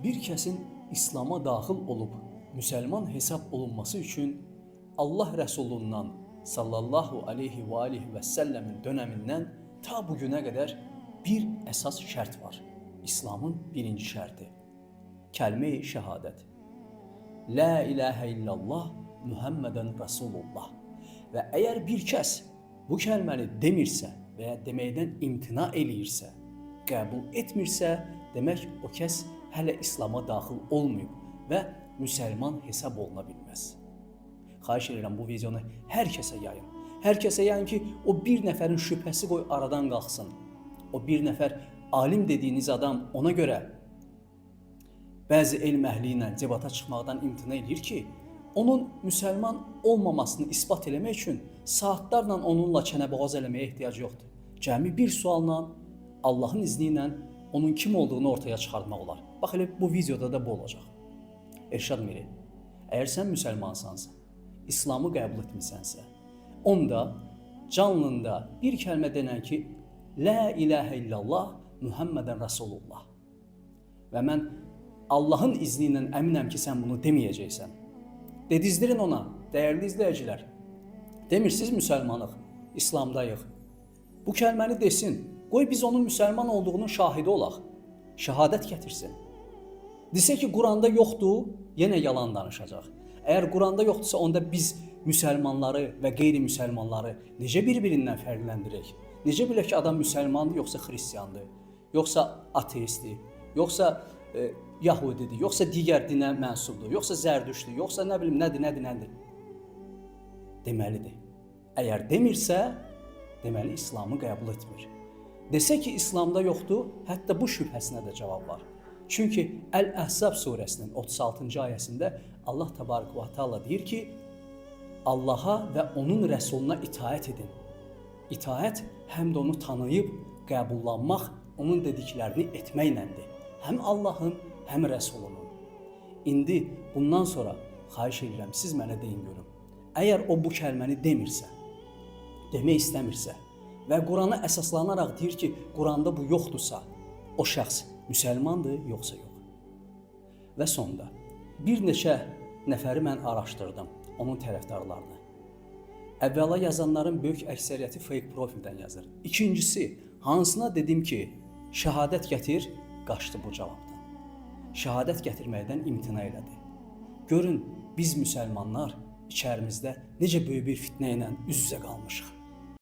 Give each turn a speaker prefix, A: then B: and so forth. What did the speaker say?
A: Bir kəsin İslam'a daxil olub müsəlman hesab olunması üçün Allah Rəsulundan sallallahu aleyhi və alihi və səlləmin dönəmindən ta bugünə qədər bir əsas şərt var. İslamın birinci şərti. Kəlmə-i şəhadət. La ilahə illallah Muhammedən Rasulullah. Və əgər bir kəs bu kəlməni demirsə və ya deməkdən imtina eləyirsə, qəbul etmirsə, demək o kəs hələ İslam'a daxil olmayıb və müsəlman hesab oluna bilməz. Xahiş edirəm bu videonu hər kəsə yayın. Hər kəsə yayın ki, o bir nəfərin şübhəsi qoy aradan qalxsın. O bir nəfər alim dediyiniz adam ona görə bəzi elm əhli ilə debata çıxmaqdan imtina edir ki, onun müsəlman olmamasını isbat eləmək üçün saatlarla onunla çənəboğaz eləməyə ehtiyac yoxdur. Cəmi bir sualla, Allahın izni ilə onun kim olduğunu ortaya çıxartmaq olar. Bax elə bu videoda da bu olacaq. Erşad Miri, əgər sən müsəlmansansa, İslamı qəbul etmisənsə, onda canlında bir kəlmə denən ki, La ilahə illallah Muhammedən Rasulullah. Və mən Allahın izni ilə əminəm ki, sən bunu deməyəcəksən. Dedizdirin ona, dəyərli izləyicilər. Demirsiniz müsəlmanıq, İslamdayıq. Bu kəlməni desin, qoy biz onun müsəlman olduğunun şahidi olaq. Şəhadət gətirsin. Desə ki, Quranda yoxdur, yenə yalan danışacaq. Əgər Quranda yoxdursa, onda biz müsəlmanları və qeyri-müsəlmanları necə bir-birindən fərqləndirək? Necə bilək ki, adam müsəlmandır, yoxsa xristiyandır, yoxsa ateistdir, yoxsa Yahudidir, yoxsa digər dinə mənsubdur, yoxsa zərdüştür, yoxsa nə bilim, nədir? Deməlidir. Əgər demirsə, deməli İslamı qəbul etmir. Desə ki, İslamda yoxdur, hətta bu şübhəsinə də cavab var. Çünki Əl-Əhzab surəsinin 36-cı ayəsində Allah təbarək və təala deyir ki, Allaha və onun rəsuluna itaət edin. İtaət həm də onu tanıyıb, qəbullanmaq, onun dediklərini etməkləndir. Həm Allahın, həm rəsulunun. İndi bundan sonra xahiş edirəm, siz mənə deyin görüm. Əgər o bu kəlməni demirsə, demək istəmirsə və Qurana əsaslanaraq deyir ki, Quranda bu yoxdursa, o şəxs müsəlmandır, yoxsa yox. Və sonda bir neçə nəfəri mən araşdırdım, onun tərəfdarlarını. Əvvəla yazanların böyük əksəriyyəti fake profildən yazır. İkincisi, hansına dedim ki, şəhadət gətir, qaçdı bu cavabdan. Şəhadət gətirməkdən imtina elədi. Görün, biz müsəlmanlar içərimizdə necə böyük bir fitnə ilə üz-üzə qalmışıq.